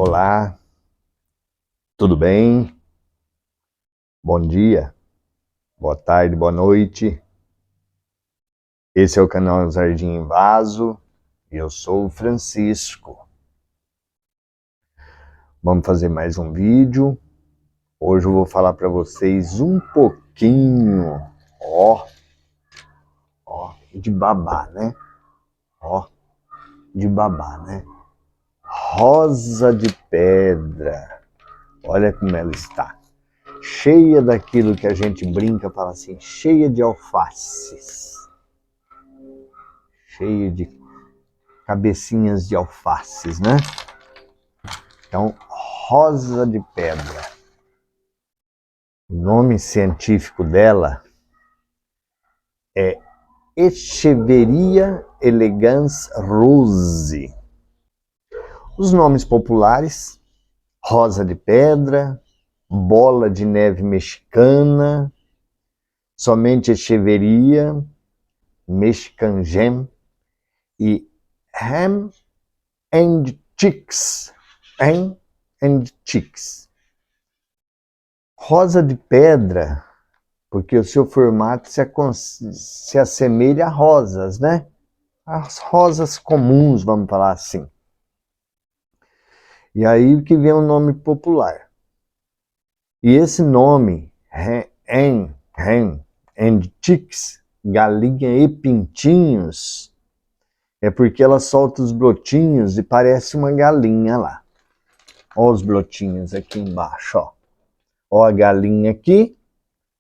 Olá, tudo bem? Bom dia, boa tarde, boa noite. Esse é o canal Jardim em Vaso e eu sou o Francisco. Vamos fazer mais um vídeo. Hoje eu vou falar para vocês um pouquinho, de babá, né? De babá, né? Rosa de pedra. Olha como ela está. Cheia daquilo que a gente brinca, fala assim, cheia de alfaces. Cheia de cabecinhas de alfaces, né? Então, rosa de pedra. O nome científico dela é Echeveria elegans rose. Os nomes populares, rosa de pedra, bola de neve mexicana, somente Echeveria, Mexican Gem e Ham and Chicks. Ham and Chicks. Rosa de pedra, porque o seu formato se assemelha a rosas, né? As rosas comuns, vamos falar assim. E aí que vem o nome popular. E esse nome, Hen and Chicks, galinha e pintinhos, é porque ela solta os brotinhos e parece uma galinha lá. Olha os brotinhos aqui embaixo, ó. Ó a galinha aqui,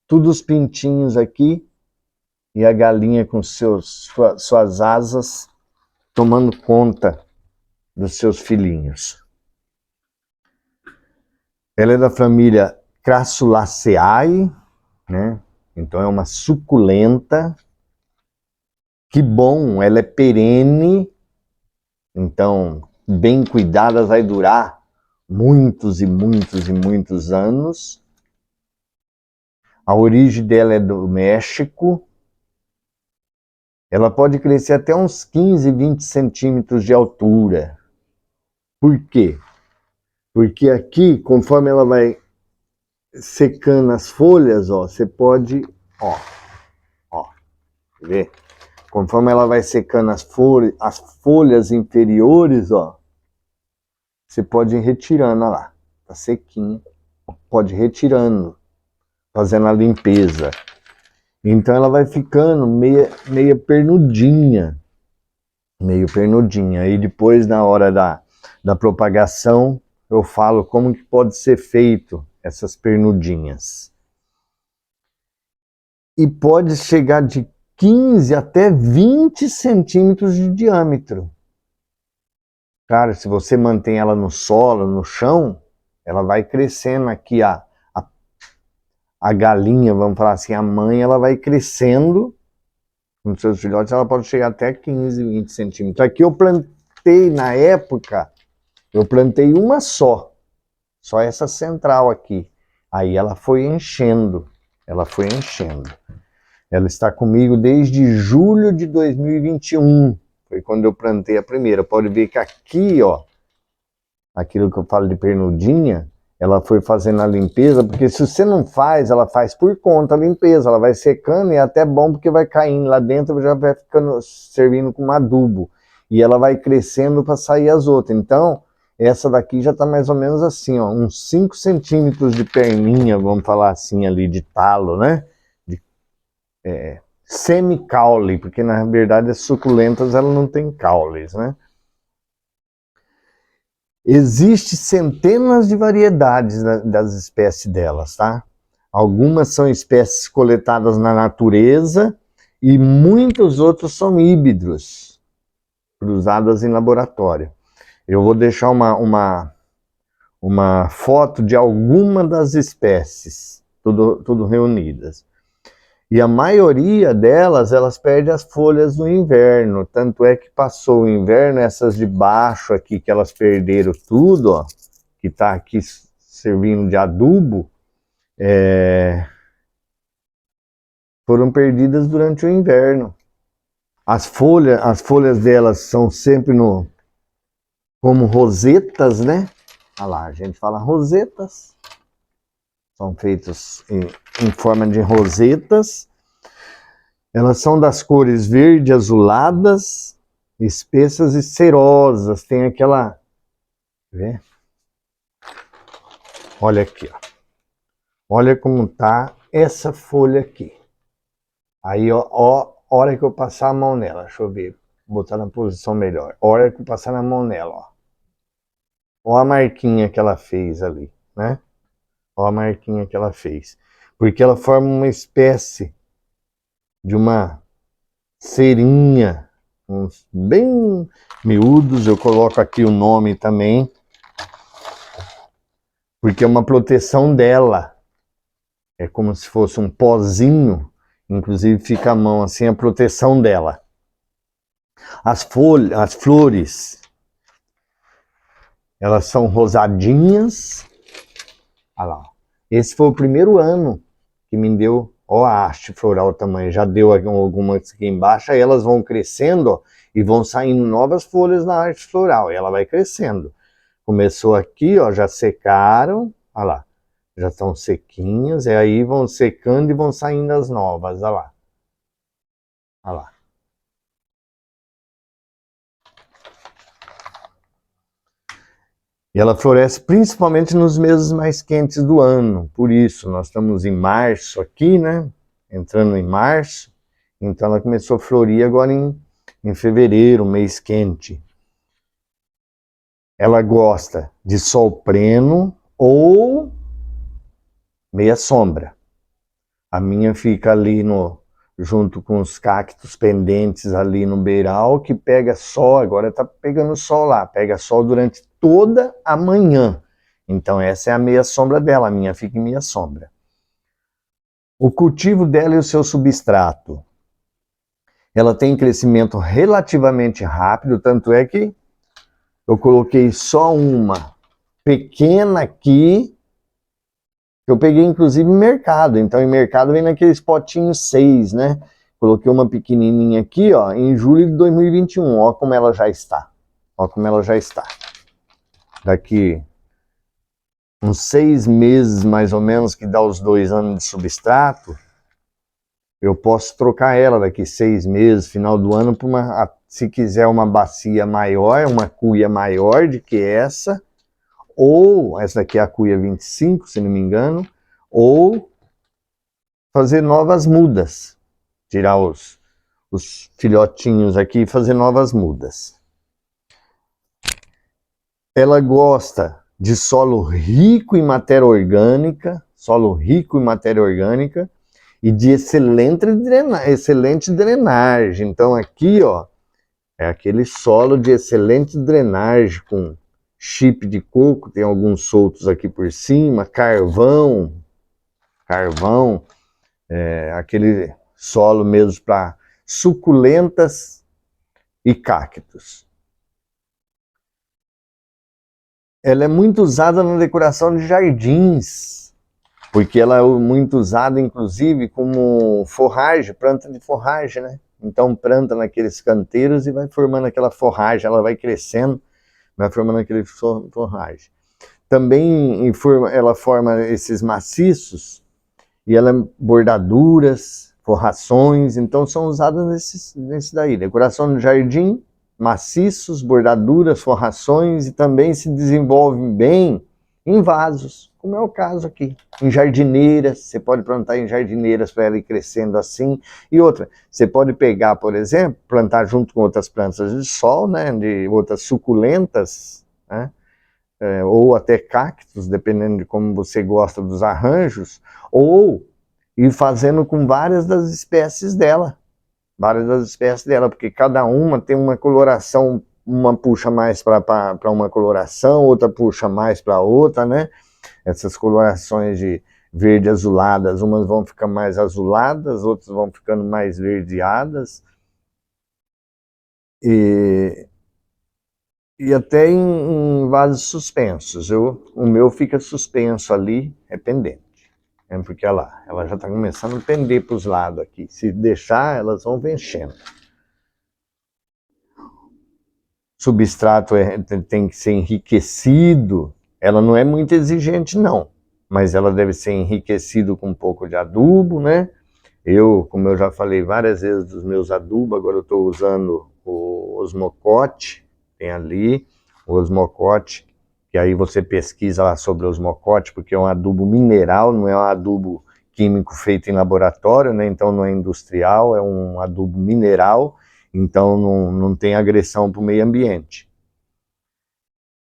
tudo os pintinhos aqui, e a galinha com suas asas tomando conta dos seus filhinhos. Ela é da família Crassulaceae, né? Então é uma suculenta. Que bom, ela é perene, então bem cuidada vai durar muitos e muitos e muitos anos. A origem dela é do México. Ela pode crescer até uns 15, 20 centímetros de altura. Por quê? Porque aqui, conforme ela vai secando as folhas, ó, você pode, ver? Conforme ela vai secando as folhas inferiores, ó, você pode ir retirando, ó lá, tá sequinho, pode ir retirando, fazendo a limpeza. Então ela vai ficando meia pernudinha, Aí depois, na hora da propagação, eu falo como que pode ser feito essas pernudinhas. E pode chegar de 15 até 20 centímetros de diâmetro. Cara, se você mantém ela no solo, no chão, ela vai crescendo aqui, a galinha, vamos falar assim, a mãe, ela vai crescendo com seus filhotes, ela pode chegar até 15, 20 centímetros. Aqui eu plantei, na época, eu plantei uma só essa central aqui. Aí ela foi enchendo. Ela está comigo desde julho de 2021. Foi quando eu plantei a primeira. Pode ver que aqui, ó, aquilo que eu falo de pernudinha, ela foi fazendo a limpeza, porque se você não faz, ela faz por conta a limpeza, ela vai secando e é até bom porque vai caindo lá dentro, já vai ficando servindo como adubo. E ela vai crescendo para sair as outras. Então, essa daqui já está mais ou menos assim, ó, uns 5 centímetros de perninha, vamos falar assim, ali de talo, né? Semi-caule, porque na verdade as suculentas ela não tem caules, né? Existem centenas de variedades das espécies delas, tá? Algumas são espécies coletadas na natureza e muitos outros são híbridos, cruzadas em laboratório. Eu vou deixar uma foto de alguma das espécies, tudo reunidas. E a maioria delas, elas perdem as folhas no inverno. Tanto é que passou o inverno, essas de baixo aqui, que elas perderam tudo, ó, que está aqui servindo de adubo, foram perdidas durante o inverno. As folhas delas são sempre como rosetas, né? Olha lá, a gente fala rosetas. São feitos em forma de rosetas. Elas são das cores verde azuladas, espessas e cerosas. Tem aquela... Vê? Olha aqui, ó. Olha como tá essa folha aqui. Aí, ó, hora que eu passar a mão nela, deixa eu ver, botar na posição melhor. Hora que eu passar na mão nela, ó. Ó a marquinha que ela fez ali, né? Ó a marquinha que ela fez. Porque ela forma uma espécie de uma cerinha, uns bem miúdos. Eu coloco aqui o nome também, porque é uma proteção dela. É como se fosse um pozinho, inclusive fica a mão assim, a proteção dela. As folhas, as flores, elas são rosadinhas. Olha lá. Esse foi o primeiro ano que me deu, ó, a haste floral também. Já deu algumas aqui embaixo, aí elas vão crescendo, ó, e vão saindo novas folhas na haste floral. E ela vai crescendo. Começou aqui, ó, já secaram, olha lá. Já estão sequinhas, e aí vão secando e vão saindo as novas, olha lá. Olha lá. E ela floresce principalmente nos meses mais quentes do ano. Por isso, nós estamos em março aqui, né? Entrando em março. Então ela começou a florir agora em fevereiro, mês quente. Ela gosta de sol pleno ou meia sombra. A minha fica ali junto com os cactos pendentes ali no beiral, que pega sol, agora tá pegando sol lá, pega sol durante toda a manhã. Então essa é a meia sombra dela, a minha fica em meia sombra. O cultivo dela e o seu substrato. Ela tem crescimento relativamente rápido, tanto é que eu coloquei só uma pequena aqui, que eu peguei inclusive em mercado. Então em mercado vem naqueles potinhos 6, né? Coloquei uma pequenininha aqui, ó, em julho de 2021. Ó como ela já está. Ó como ela já está. Daqui uns 6 meses, mais ou menos, que dá os 2 anos de substrato, eu posso trocar ela daqui 6 meses, final do ano, por uma, se quiser, uma bacia maior, uma cuia maior do que essa, ou, essa daqui é a cuia 25, se não me engano, ou fazer novas mudas. Tirar os filhotinhos aqui e fazer novas mudas. Ela gosta de solo rico em matéria orgânica, e de excelente drenagem. Então aqui, ó, é aquele solo de excelente drenagem, com chip de coco, tem alguns soltos aqui por cima, carvão, aquele solo mesmo para suculentas e cactos. Ela é muito usada na decoração de jardins, porque ela é muito usada, inclusive, como forragem, planta de forragem, né? Então planta naqueles canteiros e vai formando aquela forragem, ela vai crescendo, vai formando aquele forragem. Também ela forma esses maciços, e ela bordaduras, forrações, então são usadas nesse daí. Decoração de jardim, maciços, bordaduras, forrações, e também se desenvolvem bem em vasos, como é o caso aqui. Em jardineiras, você pode plantar em jardineiras para ela ir crescendo assim. E outra, você pode pegar, por exemplo, plantar junto com outras plantas de sol, né, de outras suculentas, né, ou até cactos, dependendo de como você gosta dos arranjos, ou ir fazendo com várias das espécies dela, porque cada uma tem uma coloração, uma puxa mais para uma coloração, outra puxa mais para outra, né? Essas colorações de verde azuladas, umas vão ficar mais azuladas, outras vão ficando mais verdeadas, e até em vasos suspensos. O meu fica suspenso ali, é pendente. Porque ela já está começando a pender para os lados aqui. Se deixar, elas vão vencendo. Substrato tem que ser enriquecido, ela não é muito exigente não, mas ela deve ser enriquecida com um pouco de adubo, né? Como eu já falei várias vezes dos meus adubos, agora eu estou usando o osmocote, tem ali o osmocote, que aí você pesquisa lá sobre o osmocote, porque é um adubo mineral, não é um adubo químico feito em laboratório, né? Então não é industrial, é um adubo mineral, então não tem agressão para o meio ambiente.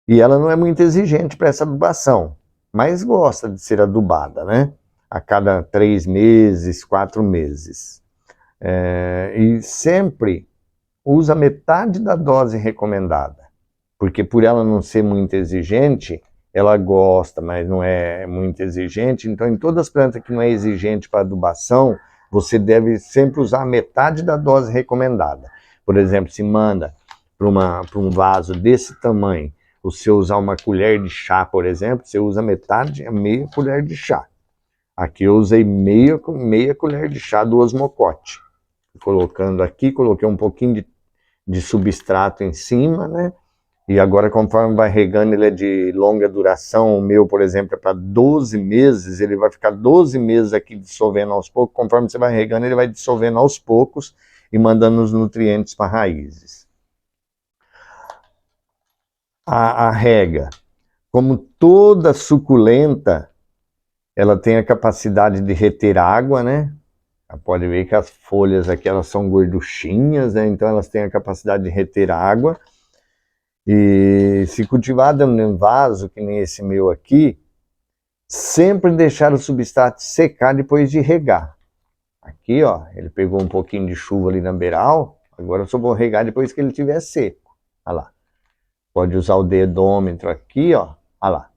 E ela não é muito exigente para essa adubação, mas gosta de ser adubada, né? A cada 3 meses, 4 meses. E sempre usa metade da dose recomendada, porque por ela não ser muito exigente, ela gosta, mas não é muito exigente. Então, em todas as plantas que não é exigente para adubação, você deve sempre usar metade da dose recomendada. Por exemplo, se manda para um vaso desse tamanho, você usar uma colher de chá, por exemplo, você usa metade, meia colher de chá. Aqui eu usei meia colher de chá do osmocote. Colocando aqui, coloquei um pouquinho de substrato em cima, né? E agora, conforme vai regando, ele é de longa duração. O meu, por exemplo, é para 12 meses. Ele vai ficar 12 meses aqui dissolvendo aos poucos. Conforme você vai regando, ele vai dissolvendo aos poucos e mandando os nutrientes para raízes. A rega, como toda suculenta, ela tem a capacidade de reter água, né? Pode ver que as folhas aqui, elas são gorduchinhas, né? Então elas têm a capacidade de reter água. E se cultivada em vaso, que nem esse meu aqui, sempre deixar o substrato secar depois de regar. Aqui, ó, ele pegou um pouquinho de chuva ali na beiral, agora eu só vou regar depois que ele estiver seco. Olha lá. Pode usar o dedômetro aqui, ó. Olha lá.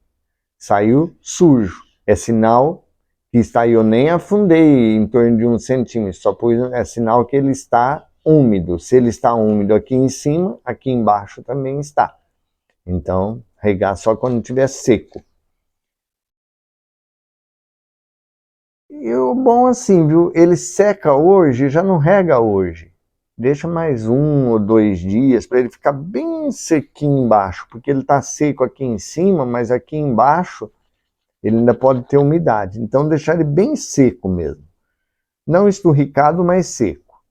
Saiu sujo. É sinal que está aí. Eu nem afundei em torno de 1 centímetro, só pus, é sinal que ele está úmido. Se ele está úmido aqui em cima, aqui embaixo também está. Então, regar só quando estiver seco. E o bom assim, viu? Ele seca hoje, já não rega hoje. Deixa mais 1 ou 2 dias para ele ficar bem sequinho embaixo, porque ele está seco aqui em cima, mas aqui embaixo ele ainda pode ter umidade. Então, deixar ele bem seco mesmo. Não esturricado, mas seco.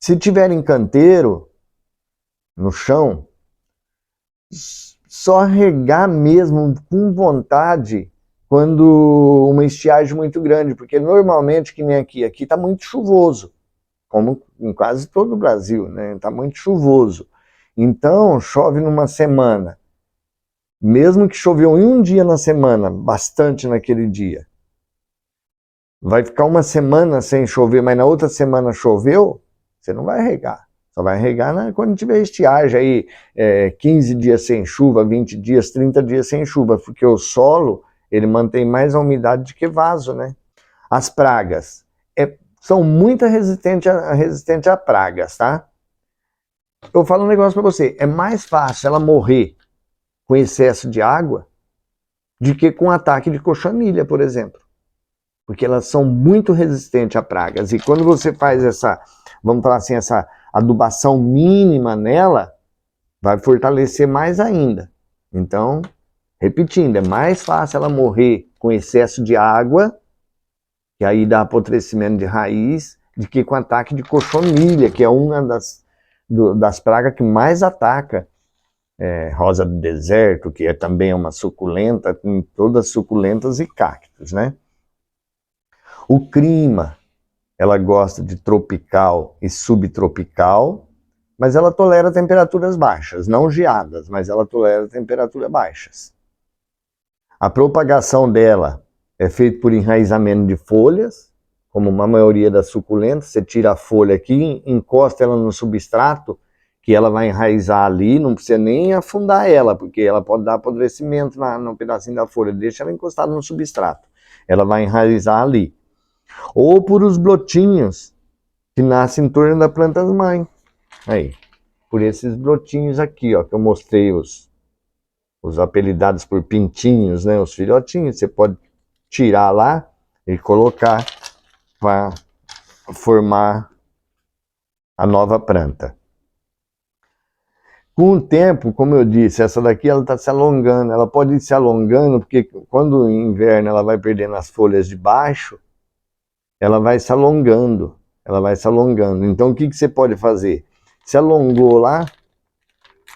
Se tiver em canteiro, no chão, só regar mesmo com vontade quando uma estiagem muito grande, porque normalmente, que nem aqui está muito chuvoso, como em quase todo o Brasil, né? Está muito chuvoso. Então, chove numa semana. Mesmo que choveu em um dia na semana, bastante naquele dia, vai ficar uma semana sem chover, mas na outra semana choveu, você não vai regar. Só vai regar quando tiver estiagem, aí 15 dias sem chuva, 20 dias, 30 dias sem chuva, porque o solo, ele mantém mais a umidade do que vaso, né? As pragas são muito resistentes a pragas, tá? Eu falo um negócio para você, é mais fácil ela morrer com excesso de água do que com ataque de cochonilha, por exemplo. Porque elas são muito resistentes a pragas. E quando você faz essa, vamos falar assim, essa adubação mínima nela, vai fortalecer mais ainda. Então, repetindo, é mais fácil ela morrer com excesso de água, que aí dá apodrecimento de raiz, do que com ataque de cochonilha, que é uma das pragas que mais ataca. Rosa do deserto, que também é uma suculenta, com todas suculentas e cactos, né? O clima, ela gosta de tropical e subtropical, mas ela tolera temperaturas baixas, não geadas, mas ela tolera temperaturas baixas. A propagação dela é feita por enraizamento de folhas, como uma maioria das suculentas. Você tira a folha aqui, encosta ela no substrato, que ela vai enraizar ali, não precisa nem afundar ela, porque ela pode dar apodrecimento no pedacinho da folha, deixa ela encostada no substrato. Ela vai enraizar ali. Ou por os brotinhos que nascem em torno da planta mãe. Aí, por esses brotinhos aqui, ó, que eu mostrei os apelidados por pintinhos, né, os filhotinhos, você pode tirar lá e colocar para formar a nova planta. Com o tempo, como eu disse, essa daqui ela está se alongando. Ela pode ir se alongando, porque quando o inverno ela vai perdendo as folhas de baixo, ela vai se alongando. Ela vai se alongando. Então o que você pode fazer? Se alongou lá,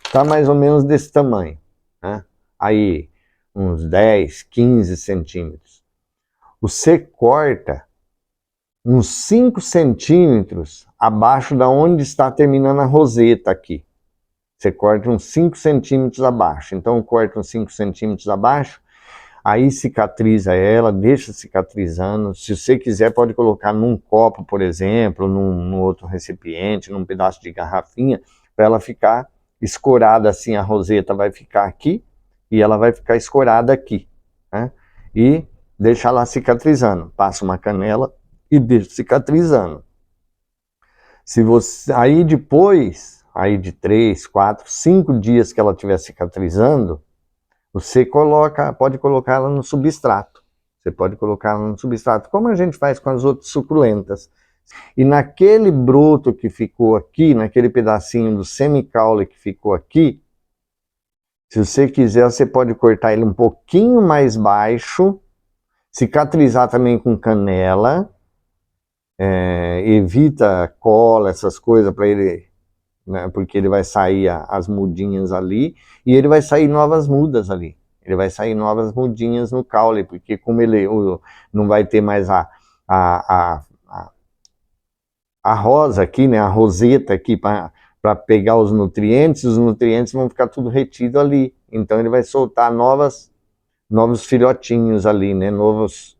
está mais ou menos desse tamanho, né? Aí, uns 10, 15 centímetros. Você corta uns 5 centímetros abaixo da onde está terminando a roseta aqui. Você corta uns 5 centímetros abaixo. Então, corta uns 5 centímetros abaixo, aí cicatriza ela, deixa cicatrizando. Se você quiser, pode colocar num copo, por exemplo, num outro recipiente, num pedaço de garrafinha, para ela ficar escorada assim. A roseta vai ficar aqui e ela vai ficar escorada aqui, né? E deixa lá cicatrizando. Passa uma canela e deixa cicatrizando. Se você, aí depois, aí de 3, 4, 5 dias que ela estiver cicatrizando, você pode colocar ela no substrato. Você pode colocar ela no substrato, como a gente faz com as outras suculentas. E naquele broto que ficou aqui, naquele pedacinho do semicaule que ficou aqui, se você quiser, você pode cortar ele um pouquinho mais baixo, cicatrizar também com canela, evita cola, essas coisas para ele, né, porque ele vai sair as mudinhas ali, e ele vai sair novas mudas ali. Ele vai sair novas mudinhas no caule, porque como ele não vai ter mais a rosa aqui, né, a roseta aqui para pegar os nutrientes vão ficar tudo retido ali. Então ele vai soltar novos filhotinhos ali, né, novos,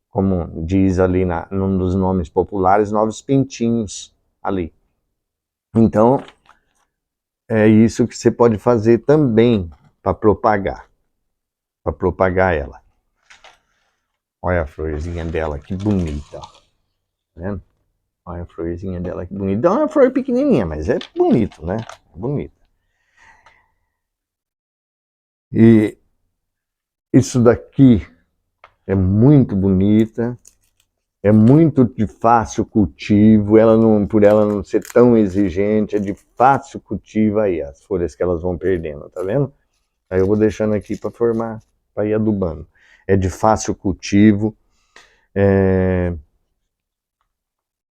como diz ali num dos nomes populares, novos pintinhos ali. Então, é isso que você pode fazer também para propagar ela. Olha a florzinha dela, que bonita. Tá vendo? Olha a florzinha dela, que bonita. É uma flor pequenininha, mas é bonito, né? É bonita. E isso daqui é muito bonita. É muito de fácil cultivo, por ela não ser tão exigente, é de fácil cultivo aí, as folhas que elas vão perdendo, tá vendo? Aí eu vou deixando aqui para formar, para ir adubando. É de fácil cultivo.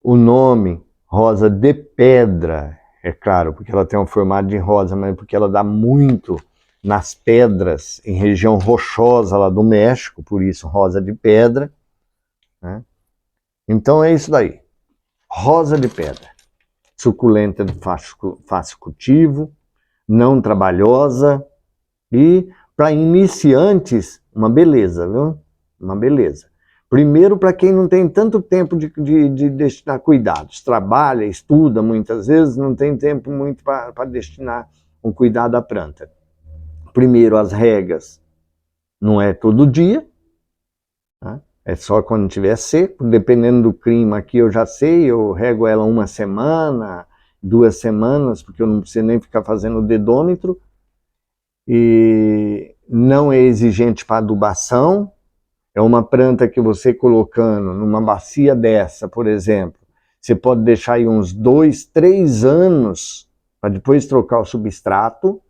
O nome, rosa de pedra, é claro, porque ela tem um formato de rosa, mas porque ela dá muito nas pedras, em região rochosa lá do México, por isso rosa de pedra, né? Então é isso daí. Rosa de pedra, suculenta de fácil cultivo, não trabalhosa e para iniciantes, uma beleza, viu? Uma beleza. Primeiro, para quem não tem tanto tempo de destinar cuidados, trabalha, estuda muitas vezes, não tem tempo muito para destinar um cuidado à planta. Primeiro, as regas não é todo dia, tá? É só quando tiver seco, dependendo do clima aqui eu já sei, eu rego ela 1 semana, 2 semanas, porque eu não preciso nem ficar fazendo dedômetro. E não é exigente para adubação, é uma planta que você colocando numa bacia dessa, por exemplo, você pode deixar aí uns 2, 3 anos para depois trocar o substrato,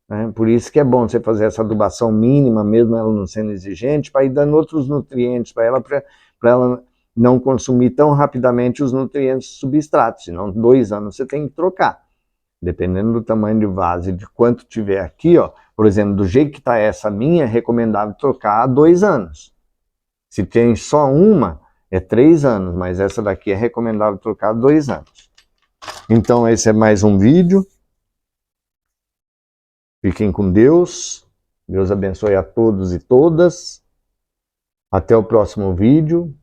né? Por isso que é bom você fazer essa adubação mínima, mesmo ela não sendo exigente, para ir dando outros nutrientes para ela não consumir tão rapidamente os nutrientes do substrato, senão 2 anos você tem que trocar. Dependendo do tamanho de vaso e de quanto tiver aqui, ó, por exemplo, do jeito que está essa minha, é recomendável trocar há 2 anos. Se tem só uma, é 3 anos, mas essa daqui é recomendável trocar há 2 anos. Então esse é mais um vídeo. Fiquem com Deus. Deus abençoe a todos e todas. Até o próximo vídeo.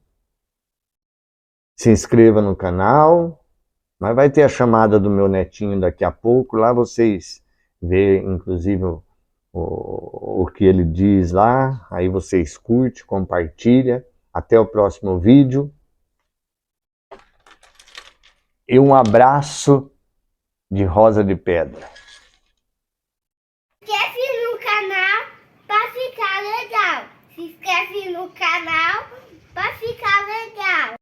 Se inscreva no canal. Mas vai ter a chamada do meu netinho daqui a pouco. Lá vocês vê, inclusive, o que ele diz lá. Aí vocês curtem, compartilha. Até o próximo vídeo. E um abraço de rosa de pedra.